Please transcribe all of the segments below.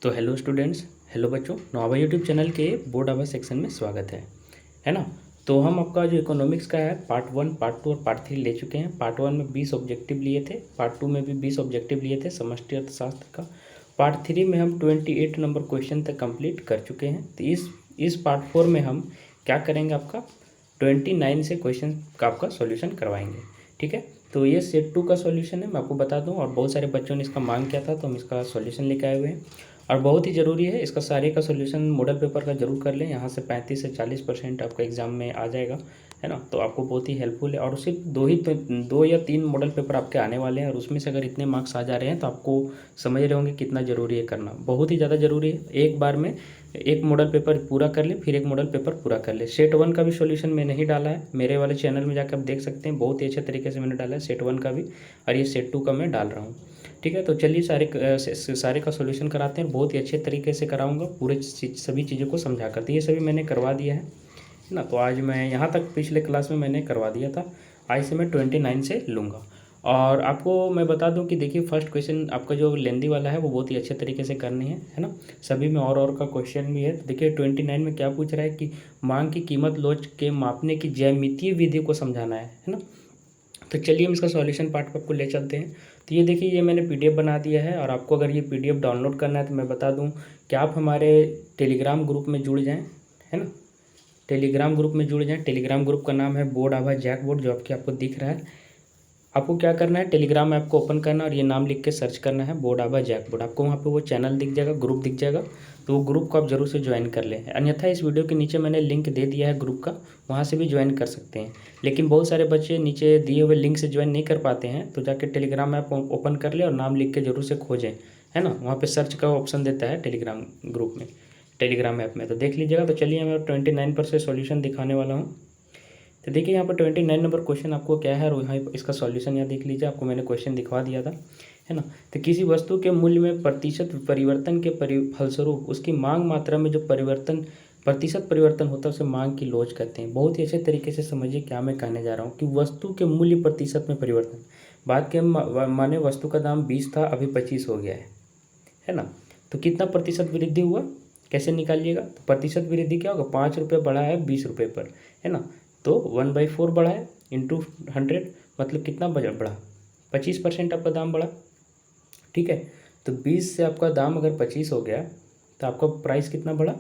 तो hello students, hello बच्चों, नोवा YouTube channel के बोर्ड आवर सेक्शन में स्वागत है ना। तो हम आपका जो इकोनॉमिक्स का है पार्ट 1, पार्ट 2 और पार्ट 3 ले चुके हैं। पार्ट 1 में 20 ऑब्जेक्टिव लिए थे, पार्ट 2 में भी 20 ऑब्जेक्टिव लिए थे समष्टि अर्थशास्त्र का। पार्ट 3 में हम 28 नंबर क्वेश्चन तक कंप्लीट कर चुके हैं। तो इस पार्ट 4 में हम क्या करेंगे, आपका 29 से क्वेश्चन का आपका सॉल्यूशन करवाएंगे। ठीक है, तो ये सेट 2 का सॉल्यूशन है, मैं आपको बता दूं। और बहुत सारे बच्चों ने इसका मांग किया था, तो हम इसका सॉल्यूशन लेकर आए हुए हैं। और बहुत ही ज़रूरी है, इसका सारे का सॉल्यूशन मॉडल पेपर का जरूर कर लें। यहाँ से 35 से 40% आपका एग्जाम में आ जाएगा, है ना। तो आपको बहुत ही हेल्पफुल है। और सिर्फ दो या तीन मॉडल पेपर आपके आने वाले हैं, और उसमें से अगर इतने मार्क्स आ जा रहे हैं तो आपको समझ रहे होंगे कितना ज़रूरी है करना। बहुत ही ज़्यादा ज़रूरी है। एक बार में एक मॉडल पेपर पूरा कर ले, फिर एक मॉडल पेपर पूरा कर ले। सेट 1 का भी सॉल्यूशन मैंने ही डाला है, मेरे वाले चैनल में जाकर आप देख सकते हैं। बहुत ही अच्छे तरीके से मैंने डाला है सेट 1 का भी, और ये सेट 2 का मैं डाल रहा हूँ। ठीक है, तो चलिए सारे का सॉल्यूशन कराते हैं। बहुत ही अच्छे तरीके से कराऊंगा, पूरे सभी चीज़ों को समझा कर। तो ये सभी मैंने करवा दिया है ना। तो आज मैं यहाँ तक पिछले क्लास में मैंने करवा दिया था, आज से मैं 29 से लूँगा। और आपको मैं बता दूं कि देखिए, फर्स्ट क्वेश्चन आपका जो लेंदी वाला है वो बहुत ही अच्छे तरीके से करनी है ना। सभी में और का क्वेश्चन भी है। देखिए 29 में क्या पूछ रहा है कि मांग की कीमत लोच के मापने की ज्यामितीय विधि को समझाना है ना। तो चलिए हम इसका सॉल्यूशन पार्ट पर आपको ले चलते हैं। तो ये देखिए, ये मैंने पीडीएफ बना दिया है, और आपको अगर ये पीडीएफ डाउनलोड करना है तो मैं बता दूं कि आप हमारे टेलीग्राम ग्रुप में जुड़ जाएं, है ना। टेलीग्राम ग्रुप में जुड़ जाएं। टेलीग्राम ग्रुप का नाम है बोर्ड आभा जैक बोर्ड, जो आपको दिख रहा है। आपको क्या करना है, टेलीग्राम ऐप को ओपन करना और ये नाम लिख के सर्च करना है बोर्ड आभा जैक बोर्ड। आपको वहाँ पे वो चैनल दिख जाएगा, ग्रुप दिख जाएगा। तो वो ग्रुप को आप जरूर से ज्वाइन कर लें। अन्यथा इस वीडियो के नीचे मैंने लिंक दे दिया है ग्रुप का, वहाँ से भी ज्वाइन कर सकते हैं। लेकिन बहुत सारे बच्चे नीचे दिए हुए लिंक से ज्वाइन नहीं कर पाते हैं, तो जाकर टेलीग्राम ऐप ओपन कर ले और नाम लिख के जरूर से खोजें, है ना। वहाँ पर सर्च का ऑप्शन देता है टेलीग्राम ग्रुप में, टेलीग्राम ऐप में, तो देख लीजिएगा। तो चलिए मैं 29 पर से सॉल्यूशन दिखाने वाला हूँ। तो देखिए यहाँ पर 29 नंबर क्वेश्चन आपको क्या है, और यहाँ इसका सॉल्यूशन यहाँ देख लीजिए। आपको मैंने क्वेश्चन दिखवा दिया था, है ना। तो किसी वस्तु के मूल्य में प्रतिशत परिवर्तन के फलस्वरूप उसकी मांग मात्रा में जो प्रतिशत परिवर्तन होता है उसे मांग की लोच कहते हैं। बहुत ही अच्छे तरीके से समझिए क्या मैं कहने जा रहा हूँ कि वस्तु के मूल्य प्रतिशत में परिवर्तन। बात के माने वस्तु का दाम 20 था, अभी 25 हो गया है ना। तो कितना प्रतिशत वृद्धि हुआ, कैसे निकालिएगा। तो प्रतिशत वृद्धि क्या होगा, 5 रुपये बढ़ा है 20 रुपये पर, है ना। तो 1/4 बढ़ा है इंटू 100, मतलब कितना बढ़ा, 25% आपका दाम बढ़ा। ठीक है, तो 20 से आपका दाम अगर 25 हो गया तो आपका प्राइस कितना बढ़ा,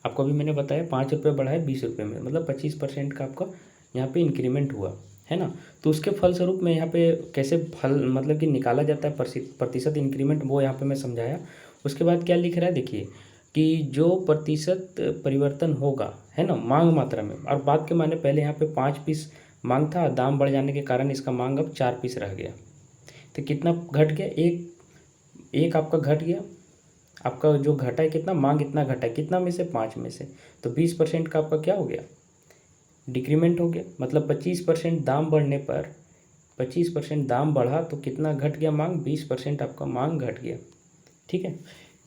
आपको अभी मैंने बताया 5 रुपये बढ़ा है 20 रुपये में, मतलब 25% का आपका यहाँ पे इंक्रीमेंट हुआ, है ना। तो उसके फलस्वरूप में यहाँ पे कैसे मतलब कि निकाला जाता है प्रतिशत इंक्रीमेंट, वो यहाँ पे मैं समझाया। उसके बाद क्या लिख रहा है, देखिए कि जो प्रतिशत परिवर्तन होगा, है ना, मांग मात्रा में। और बात के माने पहले यहाँ पे 5 पीस मांग था, दाम बढ़ जाने के कारण इसका मांग अब 4 पीस रह गया। तो कितना घट गया, एक आपका घट गया। आपका जो घटा है कितना, मांग इतना घटा है, कितना में से, 5 में से। तो 20% का आपका क्या हो गया, डिक्रीमेंट हो गया। मतलब 25% दाम बढ़ने पर 25% दाम बढ़ा तो कितना घट गया मांग, 20% आपका मांग घट गया। ठीक है,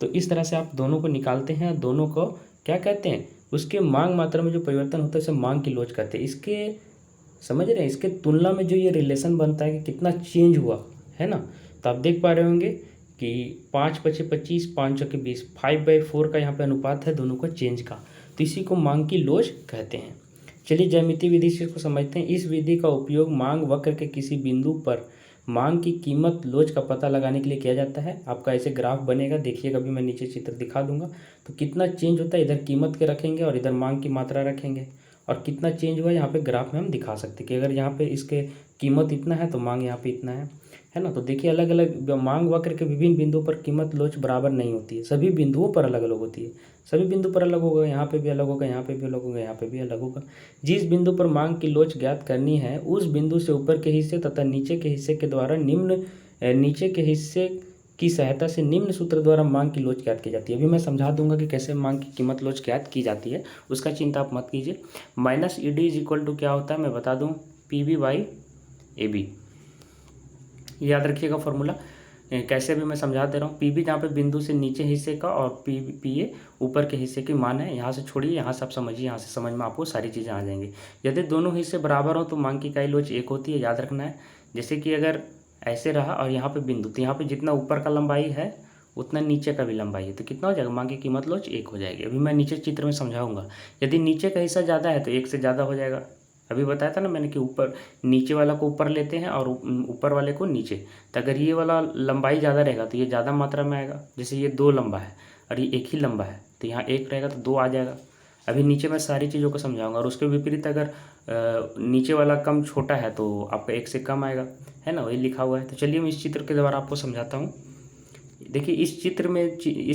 तो इस तरह से आप दोनों को निकालते हैं। दोनों को क्या कहते हैं, उसके मांग मात्रा में जो परिवर्तन होता है उसे मांग की लोच कहते हैं। इसके समझ रहे हैं, इसके तुलना में जो ये रिलेशन बनता है कि कितना चेंज हुआ, है ना। तो आप देख पा रहे होंगे कि 5 पचे 25, 5 चौके 20, 5/4 का यहाँ पे अनुपात है दोनों का चेंज का। तो इसी को मांग की लोच कहते हैं। चलिए ज्यामितीय विधि से इसको समझते हैं। इस विधि का उपयोग मांग वक्र के किसी बिंदु पर मांग की कीमत लोच का पता लगाने के लिए किया जाता है। आपका ऐसे ग्राफ बनेगा, देखिएगा, अभी मैं नीचे चित्र दिखा दूंगा। तो कितना चेंज होता है, इधर कीमत के रखेंगे और इधर मांग की मात्रा रखेंगे, और कितना चेंज हुआ यहाँ पे ग्राफ में हम दिखा सकते हैं कि अगर यहाँ पे इसके कीमत इतना है तो मांग यहाँ पे इतना है ना। तो देखिए अलग अलग मांग वक्र के विभिन्न बिंदुओं पर कीमत लोच बराबर नहीं होती है, सभी बिंदुओं पर अलग अलग होती है। सभी बिंदु पर अलग होगा, यहाँ पे भी अलग होगा, यहाँ पे भी अलग होगा, यहाँ पे भी अलग होगा। जिस बिंदु पर मांग की लोच ज्ञात करनी है उस बिंदु से ऊपर के हिस्से तथा नीचे के हिस्से के द्वारा नीचे के हिस्से की सहायता से निम्न सूत्र द्वारा मांग की लोच ज्ञात की जाती है। अभी मैं समझा दूंगा कि कैसे मांग की कीमत लोच ज्ञात की जाती है, उसका चिंता आप मत कीजिए। -ED इज इक्वल टू क्या होता है मैं बता दूं, PB/AB। याद रखिएगा फॉर्मूला, कैसे भी मैं समझा दे रहा हूँ। PB जहाँ पे बिंदु से नीचे हिस्से का, और PA ऊपर के हिस्से की मान है। यहाँ से छोड़िए, यहाँ से आप समझिए, यहाँ से समझ में आपको सारी चीज़ें आ जाएंगी। यदि दोनों हिस्से बराबर हो तो मांग की इकाई लोच 1 होती है, याद रखना है। जैसे कि अगर ऐसे रहा और यहाँ पे बिंदु, तो यहाँ पे जितना ऊपर का लंबाई है उतना नीचे का भी लंबाई है, तो कितना हो जाएगा, मांग की कीमत लोच 1 हो जाएगी। अभी मैं नीचे चित्र में समझाऊंगा। यदि नीचे का हिस्सा ज़्यादा है तो 1 से ज़्यादा हो जाएगा। अभी बताया था ना मैंने कि ऊपर नीचे वाला को ऊपर लेते हैं और ऊपर वाले को नीचे। तो अगर ये वाला लंबाई ज़्यादा रहेगा तो ये ज़्यादा मात्रा में आएगा। जैसे ये 2 लंबा है और ये 1 ही लंबा है, तो यहाँ 1 रहेगा तो 2 आ जाएगा। अभी नीचे मैं सारी चीज़ों को समझाऊंगा। और उसके विपरीत अगर नीचे वाला कम छोटा है तो आपका 1 से कम आएगा, है ना, वही लिखा हुआ है। तो चलिए मैं इस चित्र के द्वारा आपको समझाता हूँ। देखिए इस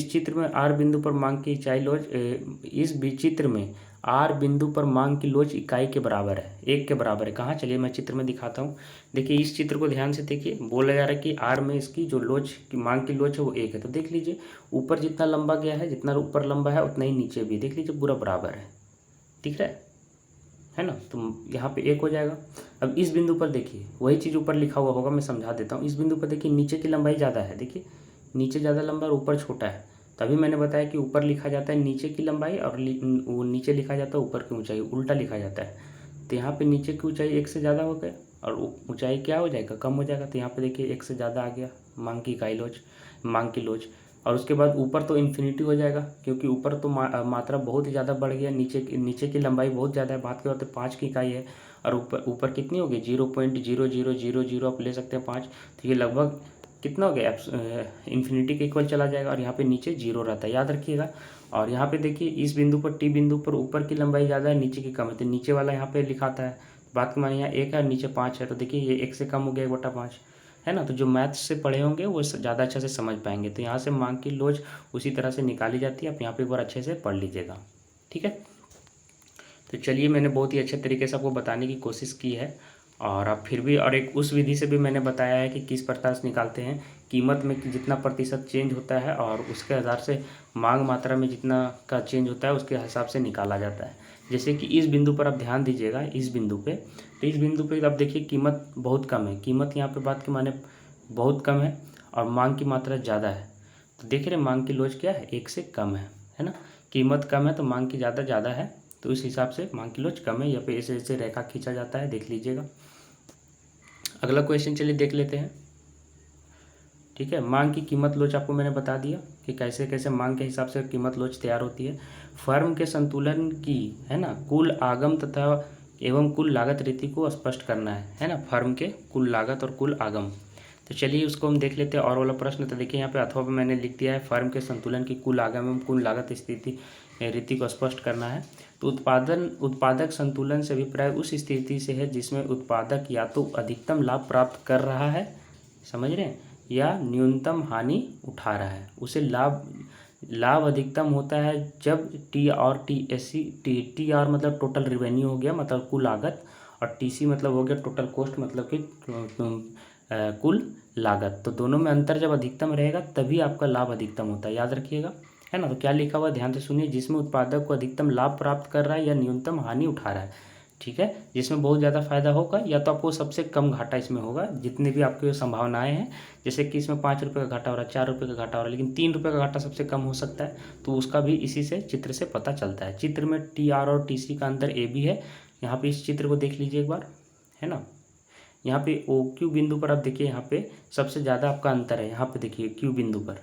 चित्र में आर बिंदु पर मांग की इकाई लोच, चित्र में आर बिंदु पर मांग की लोच इकाई के बराबर है, 1 के बराबर है। कहाँ, चलिए मैं चित्र में दिखाता हूँ। देखिए इस चित्र को ध्यान से देखिए, बोला जा रहा है कि आर में इसकी जो लोच की मांग की लोच है वो 1 है। तो देख लीजिए ऊपर जितना लंबा गया है, जितना ऊपर लंबा है उतना ही नीचे भी, देख लीजिए पूरा बराबर है, दिख रहा है ना। तो यहाँ पे 1 हो जाएगा। अब इस बिंदु पर देखिए वही चीज़ ऊपर लिखा हुआ होगा, मैं समझा देता हूँ। इस बिंदु पर देखिए नीचे की लंबाई ज़्यादा है, देखिए नीचे ज़्यादा लंबा और ऊपर छोटा है। तभी मैंने बताया कि ऊपर लिखा जाता है नीचे की लंबाई और वो नीचे लिखा जाता है ऊपर की ऊंचाई, उल्टा लिखा जाता है। तो यहाँ पे नीचे की ऊंचाई 1 से ज़्यादा हो गया और ऊंचाई क्या हो जाएगा, कम हो जाएगा। तो यहाँ पे देखिए 1 से ज़्यादा आ गया मांग की इकाई लोच, मांग की लोच। और उसके बाद ऊपर तो इन्फिनिटी हो जाएगा, क्योंकि ऊपर तो मात्रा बहुत ही ज़्यादा बढ़ गया। नीचे की लंबाई बहुत ज़्यादा है, बात की बात है 5 की इकाई है। और ऊपर कितनी होगी, 0.0000 आप ले सकते हैं 5। तो ये लगभग कितना हो गया, इन्फिनिटी के इक्वल चला जाएगा। और यहाँ पे नीचे 0 रहता है, याद रखिएगा। और यहाँ पे देखिए इस बिंदु पर टी बिंदु पर ऊपर की लंबाई ज़्यादा है, नीचे की कम है। तो नीचे वाला यहाँ पे लिखाता है, बात के माने यहाँ 1 है, नीचे 5 है। तो देखिए ये 1 से कम हो गया 1/5, है ना। तो जो मैथ्स से पढ़े होंगे वो ज़्यादा अच्छा से समझ पाएंगे। तो यहाँ से मांग की लोच उसी तरह से निकाली जाती है। आप यहाँ पे एक बार अच्छे से पढ़ लीजिएगा, ठीक है। तो चलिए मैंने बहुत ही अच्छे तरीके से आपको बताने की कोशिश की है। और आप फिर भी, और एक उस विधि से भी मैंने बताया है कि किस प्रकार से निकालते हैं, कीमत में जितना प्रतिशत चेंज होता है और उसके आधार से मांग मात्रा में जितना का चेंज होता है उसके हिसाब से निकाला जाता है। जैसे कि इस बिंदु पर आप ध्यान दीजिएगा, इस बिंदु पे, तो इस बिंदु पे आप देखिए कीमत बहुत कम है। कीमत यहाँ पे बात के माने बहुत कम है और मांग की मात्रा ज़्यादा है। तो देख रहे मांग की लोच क्या है, 1 से कम है ना। कीमत कम है तो मांग की ज़्यादा है, तो इस हिसाब से मांग की लोच कम है। यहाँ पे ऐसे ऐसे रेखा खींचा जाता है, देख लीजिएगा। अगला क्वेश्चन चलिए देख लेते हैं, ठीक है। मांग की कीमत लोच आपको मैंने बता दिया कि कैसे कैसे मांग के हिसाब से कीमत लोच तैयार होती है। फर्म के संतुलन की, है ना, कुल आगम तथा एवं कुल लागत रीति को स्पष्ट करना है ना। फर्म के कुल लागत और कुल आगम, तो चलिए उसको हम देख लेते हैं। और वाला प्रश्न, तो देखिए यहाँ पे अथवा पे मैंने लिख दिया है फर्म के संतुलन की कुल आगम एवं कुल लागत स्थिति रीति को स्पष्ट करना है। तो उत्पादक संतुलन से अभिप्राय उस स्थिति से है जिसमें उत्पादक या तो अधिकतम लाभ प्राप्त कर रहा है, समझ रहे हैं, या न्यूनतम हानि उठा रहा है। उसे लाभ अधिकतम होता है जब टी आर मतलब टोटल रेवेन्यू हो गया, मतलब कुल लागत, और टीसी मतलब हो गया टोटल कॉस्ट, मतलब कि कुल लागत। तो दोनों में अंतर जब अधिकतम रहेगा तभी आपका लाभ अधिकतम होता है, याद रखिएगा, है ना। तो क्या लिखा हुआ है ध्यान से सुनिए, जिसमें उत्पादक को अधिकतम लाभ प्राप्त कर रहा है या न्यूनतम हानि उठा रहा है, ठीक है। जिसमें बहुत ज़्यादा फायदा होगा या तो आपको सबसे कम घाटा इसमें होगा, जितने भी आपके संभावनाएं हैं। जैसे कि इसमें 5 रुपये का घाटा हो रहा है, 4 रुपये का घाटा हो रहा है, लेकिन 3 रुपये का घाटा सबसे कम हो सकता है। तो उसका भी इसी से चित्र से पता चलता है। चित्र में टी आर और टी सी का अंतर ए बी है। यहाँ पे इस चित्र को देख लीजिए एक बार, है ना। यहाँ पे ओ क्यू बिंदु पर आप देखिए, यहाँ पे सबसे ज़्यादा आपका अंतर है। यहाँ पे देखिए क्यू बिंदु पर,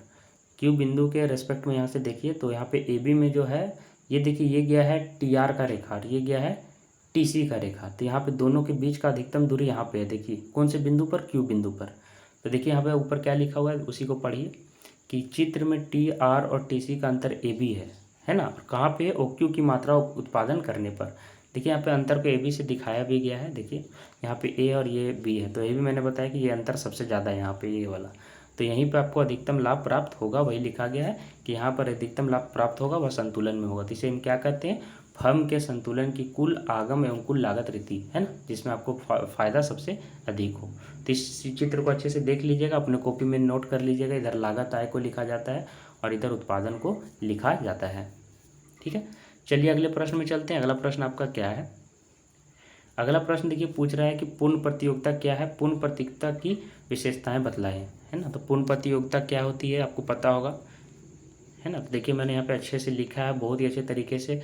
क्यू बिंदु के रेस्पेक्ट में यहाँ से देखिए, तो यहाँ पे ए बी में जो है, ये देखिए ये गया है टी आर का रेखा और ये गया है टी सी का रेखा। तो यहाँ पे दोनों के बीच का अधिकतम दूरी यहाँ पे है, देखिए कौन से बिंदु पर, क्यू बिंदु पर। तो देखिए यहाँ पे ऊपर क्या लिखा हुआ है, उसी को पढ़िए कि चित्र में टी आर और टी सी का अंतर ए बी है ना। कहाँ पे, ओ क्यू की मात्रा उत्पादन करने पर। देखिए यहाँ पे अंतर को ए बी से दिखाया भी गया है, देखिए यहाँ पे ए और ये बी है। तो ये भी मैंने बताया कि ये अंतर सबसे ज़्यादा है यहाँ पे, ये वाला। तो यहीं पे आपको अधिकतम लाभ प्राप्त होगा, वही लिखा गया है कि यहाँ पर अधिकतम लाभ प्राप्त होगा, वह संतुलन में होगा। तो इसे हम क्या कहते हैं, फर्म के संतुलन की कुल आगम एवं कुल लागत रीति, है ना, जिसमें आपको फायदा सबसे अधिक हो। तो इस चित्र को अच्छे से देख लीजिएगा, अपने कॉपी में नोट कर लीजिएगा। इधर लागत आय को लिखा जाता है और इधर उत्पादन को लिखा जाता है, ठीक है। चलिए अगले प्रश्न में चलते हैं। अगला प्रश्न आपका क्या है, अगला प्रश्न देखिए पूछ रहा है कि पूर्ण प्रतियोगिता क्या है, पूर्ण प्रतियोगिता की विशेषताएं बतलाएं, है ना। तो पूर्ण प्रतियोगिता क्या होती है आपको पता होगा, है ना। तो देखिए मैंने यहाँ पे अच्छे से लिखा है, बहुत ही अच्छे तरीके से,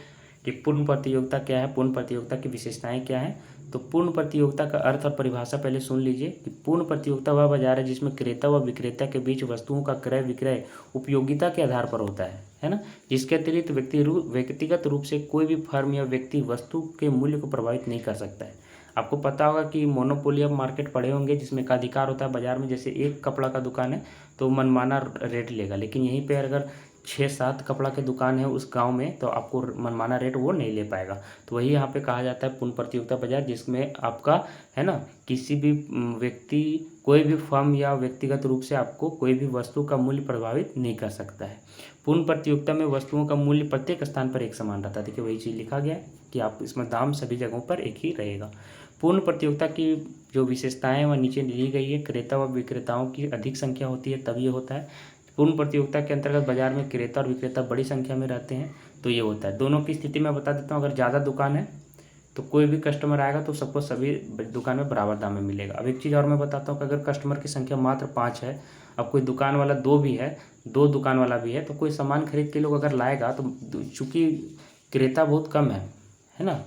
कि पूर्ण प्रतियोगिता क्या है, पूर्ण प्रतियोगिता की विशेषताएं क्या हैं। तो पूर्ण प्रतियोगिता का अर्थ और परिभाषा पहले सुन लीजिए कि पूर्ण प्रतियोगिता वह बाजार है जिसमें क्रेता व विक्रेता के बीच वस्तुओं का क्रय विक्रय उपयोगिता के आधार पर होता है ना। जिसके अतिरिक्त व्यक्तिगत रूप से कोई भी फर्म या व्यक्ति वस्तु के मूल्य को प्रभावित नहीं कर सकता है। आपको पता होगा कि मोनोपोली ऑफ मार्केट पढ़े होंगे, जिसमें का अधिकार होता है बाजार में। जैसे एक कपड़ा का दुकान है तो मनमाना रेट लेगा, लेकिन यहीं पे अगर 6-7 कपड़ा के दुकान है उस गांव में तो आपको मनमाना रेट वो नहीं ले पाएगा। तो वही यहाँ पे कहा जाता है पूर्ण प्रतियोगिता बाजार, जिसमें आपका है ना किसी भी व्यक्ति, कोई भी फर्म या व्यक्तिगत रूप से आपको कोई भी वस्तु का मूल्य प्रभावित नहीं कर सकता है। पूर्ण प्रतियोगिता में वस्तुओं का मूल्य प्रत्येक स्थान पर एक समान रहता है। देखिए वही चीज़ लिखा गया है कि आप इसमें दाम सभी जगहों पर एक ही रहेगा। पूर्ण प्रतियोगिता की जो विशेषताएं वह नीचे दी गई है। क्रेता व विक्रेताओं की अधिक संख्या होती है तब ये होता है। पूर्ण प्रतियोगिता के अंतर्गत बाजार में क्रेता और विक्रेता बड़ी संख्या में रहते हैं तो ये होता है। दोनों की स्थिति मैं बता देता हूँ। अगर ज़्यादा दुकान है तो कोई भी कस्टमर आएगा तो सबको सभी दुकान में बराबर दाम में मिलेगा। अब एक चीज़ और मैं बताता हूँ कि अगर कस्टमर की संख्या मात्र 5 है, अब कोई दुकान वाला 2 भी है, 2 दुकान वाला भी है, तो कोई सामान खरीद के लोग अगर लाएगा तो चूँकि क्रेता बहुत कम है ना,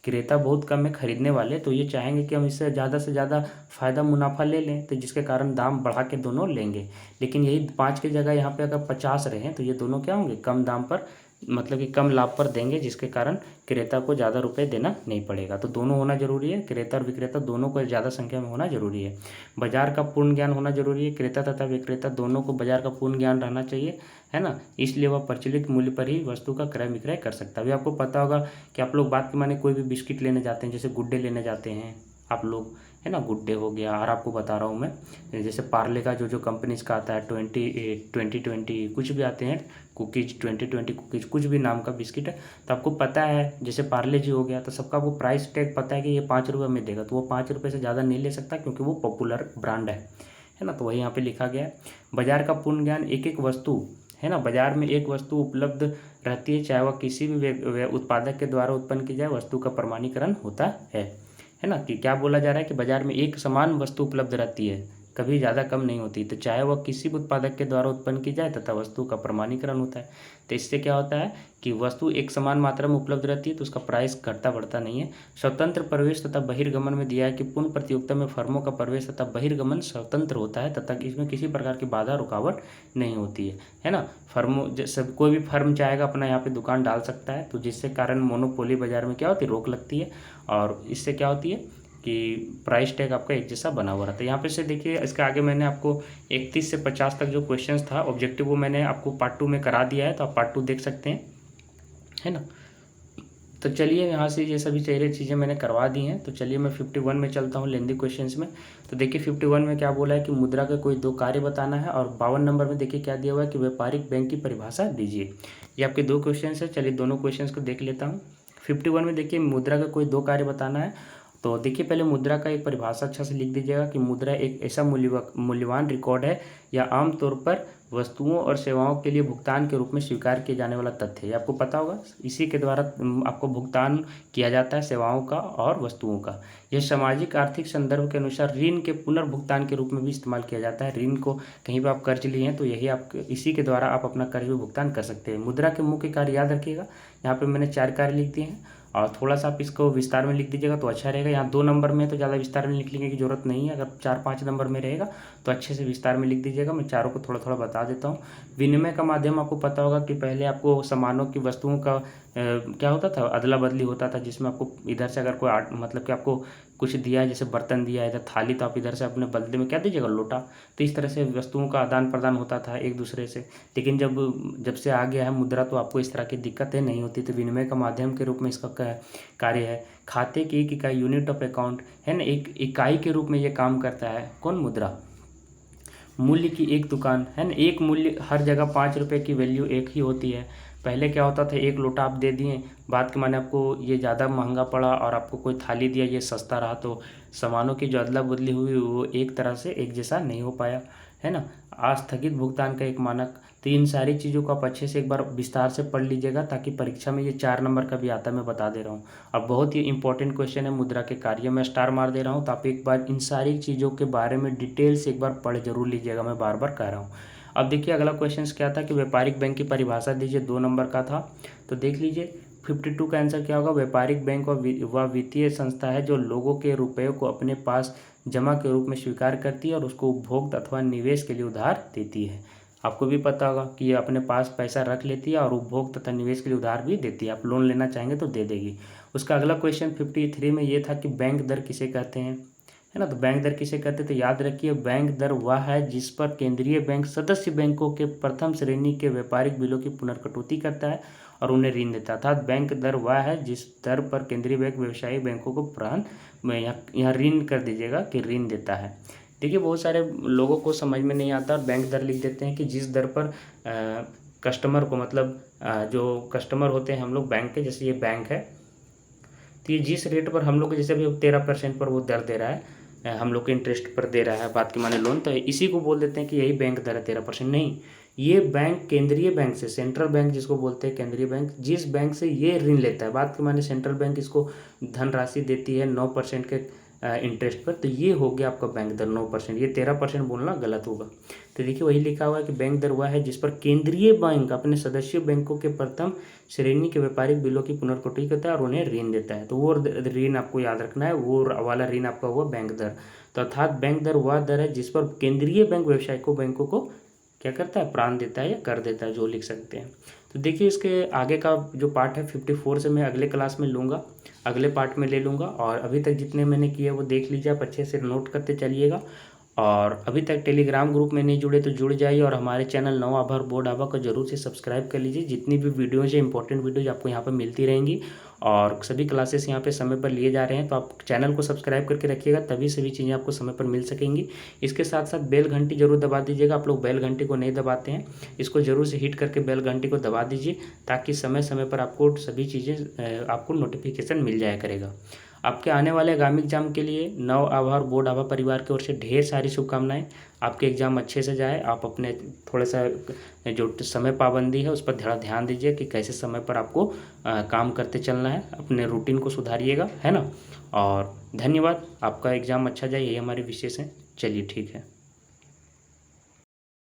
क्रेता बहुत कम है खरीदने वाले, तो ये चाहेंगे कि हम इससे ज़्यादा से ज़्यादा फ़ायदा मुनाफा ले लें, तो जिसके कारण दाम बढ़ा के दोनों लेंगे। लेकिन यही 5 की जगह यहाँ पे अगर 50 रहें तो ये दोनों क्या होंगे, कम दाम पर, मतलब कि कम लाभ पर देंगे, जिसके कारण क्रेता को ज़्यादा रुपए देना नहीं पड़ेगा। तो दोनों होना जरूरी है, क्रेता और विक्रेता दोनों को ज़्यादा संख्या में होना जरूरी है। बाजार का पूर्ण ज्ञान होना जरूरी है। क्रेता तथा विक्रेता दोनों को बाजार का पूर्ण ज्ञान रहना चाहिए, है ना। इसलिए वह प्रचलित मूल्य पर ही वस्तु का क्रय विक्रय कर सकता है। अभी आपको पता होगा कि आप लोग बात के माने कोई भी बिस्किट लेने जाते हैं, जैसे गुड्डे लेने जाते हैं आप लोग, है ना, गुड्डे हो गया, और आपको बता रहा हूँ मैं, जैसे पार्ले का जो कंपनीज का आता है 20 कुछ भी आते हैं, कुकीज़ 20 कुकीज़, कुछ भी नाम का बिस्किट है, तो आपको पता है जैसे पार्ले जी हो गया, तो सबका आपको प्राइस टैग पता है कि ये 5 रुपये में देगा, तो वो 5 रुपये से ज़्यादा नहीं ले सकता क्योंकि वो पॉपुलर ब्रांड है ना। तो वही यहाँ पे लिखा गया है। बाजार का पूर्ण ज्ञान, एक एक वस्तु, है ना, बाजार में एक वस्तु उपलब्ध रहती है, चाहे वह किसी भी उत्पादक के द्वारा उत्पन्न की जाए, वस्तु का प्रमाणीकरण होता है ना। कि क्या बोला जा रहा है कि बाजार में एक समान वस्तु उपलब्ध रहती है, कभी ज़्यादा कम नहीं होती, तो चाहे वह किसी भी उत्पादक के द्वारा उत्पन्न की जाए, तथा वस्तु का प्रमाणीकरण होता है। तो इससे क्या होता है कि वस्तु एक समान मात्रा में उपलब्ध रहती है तो उसका प्राइस घटता बढ़ता नहीं है। स्वतंत्र प्रवेश तथा बहिर्गमन में दिया है कि पूर्ण प्रतियोगिता में फर्मों का प्रवेश तथा बहिर्गमन स्वतंत्र होता है तथा इसमें किसी प्रकार की बाधा रुकावट नहीं होती है ना। फर्मों सब, कोई भी फर्म चाहेगा अपना यहाँ पे दुकान डाल सकता है, तो जिससे कारण मोनोपोली बाजार में क्या होती है, रोक लगती है, और इससे क्या होती है कि प्राइस टैग आपका एक जैसा बना हुआ रहता है। यहाँ पे से देखिए, इसके आगे मैंने आपको 31 से 50 तक जो क्वेश्चंस था ऑब्जेक्टिव, वो मैंने आपको पार्ट 2 में करा दिया है, तो आप पार्ट 2 देख सकते हैं, है ना। तो चलिए यहाँ से ये सभी चीज़ें मैंने करवा दी हैं। तो चलिए मैं 51 में चलता हूँ, लेंदी क्वेश्चंस में। तो देखिए 51 में क्या बोला है कि मुद्रा के कोई 2 कार्य बताना है, और 52 नंबर में देखिए क्या दिया हुआ है कि व्यापारिक बैंक की परिभाषा दीजिए। ये आपके 2 क्वेश्चन है। चलिए दोनों क्वेश्चन को देख लेता हूँ। 51 में देखिए मुद्रा के कोई 2 कार्य बताना है। तो देखिए पहले मुद्रा का एक परिभाषा अच्छा से लिख दीजिएगा कि मुद्रा एक ऐसा मूल्यवान रिकॉर्ड है या आमतौर पर वस्तुओं और सेवाओं के लिए भुगतान के रूप में स्वीकार किए जाने वाला तथ्य है। आपको पता होगा इसी के द्वारा आपको भुगतान किया जाता है सेवाओं का और वस्तुओं का। यह सामाजिक आर्थिक संदर्भ के अनुसार ऋण के पुनर्भुगतान के रूप में भी इस्तेमाल किया जाता है। ऋण को कहीं पर आप कर्ज लिए हैं तो यही आप, इसी के द्वारा आप अपना कर्ज भी भुगतान कर सकते हैं। मुद्रा के मुख्य कार्य याद रखिएगा, यहाँ पर मैंने 4 कार्य लिख दिए हैं, और थोड़ा सा आप इसको विस्तार में लिख दीजिएगा तो अच्छा रहेगा। यहाँ 2 नंबर में तो ज़्यादा विस्तार में लिखने की जरूरत नहीं है, अगर 4-5 नंबर में रहेगा तो अच्छे से विस्तार में लिख दीजिएगा। मैं चारों को थोड़ा थोड़ा बता देता हूँ। विनिमय का माध्यम आपको पता होगा कि पहले आपको सामानों की, वस्तुओं का क्या होता था, अदला बदली होता था, जिसमें आपको इधर से अगर कोई मतलब कि आपको कुछ दिया है, जैसे बर्तन दिया है, इधर थाली, तो आप इधर से अपने बदले में क्या दीजिएगा, लोटा। तो इस तरह से वस्तुओं का आदान प्रदान होता था एक दूसरे से। लेकिन जब से आ गया है मुद्रा तो आपको इस तरह की दिक्कतें नहीं होती। तो विनिमय का माध्यम के रूप में इसका कार्य है। खाते की एक इकाई, यूनिट ऑफ अकाउंट, है ना, एक इकाई के रूप में ये काम करता है। कौन, मुद्रा। मूल्य की एक दुकान, है ना, एक मूल्य, हर जगह 5 रुपये की वैल्यू एक ही होती है। पहले क्या होता था, एक लोटा आप दे दिए, बात के माने आपको ये ज़्यादा महंगा पड़ा, और आपको कोई थाली दिया ये सस्ता रहा, तो सामानों की जो अदला बदली हुई वो एक तरह से एक जैसा नहीं हो पाया, है ना। आस्थगित भुगतान का एक मानक। तो इन सारी चीज़ों को आप अच्छे से एक बार विस्तार से पढ़ लीजिएगा, ताकि परीक्षा में ये 4 नंबर का भी आता है, मैं बता दे रहा हूँ। अब बहुत ही इंपॉर्टेंट क्वेश्चन है मुद्रा के कार्य, मैं स्टार मार दे रहा हूँ, तो आप एक बार इन सारी चीज़ों के बारे में डिटेल से एक बार पढ़ जरूर लीजिएगा, मैं बार बार कह रहा हूँ। अब देखिए अगला क्वेश्चन क्या था कि व्यापारिक बैंक की परिभाषा दीजिए, 2 नंबर का था। तो देख लीजिए 52 का आंसर क्या होगा? व्यापारिक बैंक व वित्तीय संस्था है जो लोगों के रुपयों को अपने पास जमा के रूप में स्वीकार करती है और उसको उपभोग अथवा निवेश के लिए उधार देती है। आपको भी पता होगा कि ये अपने पास पैसा रख लेती है और उपभोग तथा निवेश के लिए उधार भी देती है। आप लोन लेना चाहेंगे तो दे देगी। उसका अगला क्वेश्चन 53 में ये था कि बैंक दर किसे कहते हैं, है ना। तो बैंक दर किसे कहते हैं? तो याद रखिए, बैंक दर वह है जिस पर केंद्रीय बैंक सदस्य बैंकों के प्रथम श्रेणी के व्यापारिक बिलों की पुनर्कटौती करता है और उन्हें ऋण देता है। अर्थात बैंक दर वह है जिस दर पर केंद्रीय बैंक व्यवसायी बैंकों को यहाँ ऋण कर दीजिएगा कि ऋण देता है। देखिए, बहुत सारे लोगों को समझ में नहीं आता और बैंक दर लिख देते हैं कि जिस दर पर कस्टमर को, मतलब जो कस्टमर होते हैं हम लोग बैंक के, जैसे ये बैंक है, तो ये जिस रेट पर हम लोग, जैसे अभी 13% पर वो दर दे रहा है, हम लोग के इंटरेस्ट पर दे रहा है, बात के माने लोन, तो इसी को बोल देते हैं कि यही बैंक दर है 13%। नहीं, ये बैंक केंद्रीय बैंक से, सेंट्रल बैंक जिसको बोलते हैं केंद्रीय बैंक, जिस बैंक से ये ऋण लेता है, बात के माने सेंट्रल बैंक इसको धनराशि देती है 9% के इंटरेस्ट पर, तो ये हो गया आपका बैंक दर 9%। ये 13% बोलना गलत होगा। तो देखिए, वही लिखा हुआ है कि बैंक दर वह है जिस पर केंद्रीय बैंक अपने सदस्य बैंकों के प्रथम श्रेणी के व्यापारिक बिलों की पुनर्कटौती करता है और उन्हें ऋण देता है। तो वो ऋण आपको याद रखना है, वो वाला ऋण आपका हुआ बैंक दर। तो अर्थात बैंक दर वह दर है जिस पर केंद्रीय बैंक व्यावसायिकों बैंकों को क्या करता है? प्राण देता है या कर देता है, जो लिख सकते हैं। तो देखिए, इसके आगे का जो पार्ट है 54 से मैं अगले क्लास में लूँगा, अगले पार्ट में ले लूँगा। और अभी तक जितने मैंने किए वो देख लीजिए, आप अच्छे से नोट करते चलिएगा। और अभी तक टेलीग्राम ग्रुप में नहीं जुड़े तो जुड़ जाइए और हमारे चैनल नव आभा बोर्ड आभा को जरूर से सब्सक्राइब कर लीजिए। जितनी भी वीडियोज़ है, इंपॉर्टेंट वीडियोज आपको यहाँ पर मिलती रहेंगी और सभी क्लासेस यहाँ पे समय पर लिए जा रहे हैं। तो आप चैनल को सब्सक्राइब करके रखिएगा, तभी सभी चीज़ें आपको समय पर मिल सकेंगी। इसके साथ साथ बेल घंटी जरूर दबा दीजिएगा। आप लोग बेल घंटी को नहीं दबाते हैं, इसको जरूर से हिट करके बेल घंटी को दबा दीजिए, ताकि समय समय पर आपको सभी चीज़ें आपको नोटिफिकेशन मिल जाया करेगा। आपके आने वाले आगामी एग्जाम के लिए नव आभा और बोर्ड आभा परिवार की ओर से ढेर सारी शुभकामनाएं। आपके एग्जाम अच्छे से जाए। आप अपने थोड़ा सा जो समय पाबंदी है उस पर थोड़ा ध्यान दीजिए कि कैसे समय पर आपको काम करते चलना है। अपने रूटीन को सुधारिएगा, है ना। और धन्यवाद। आपका एग्जाम अच्छा जाए, यही हमारी विशेष है। चलिए, ठीक है।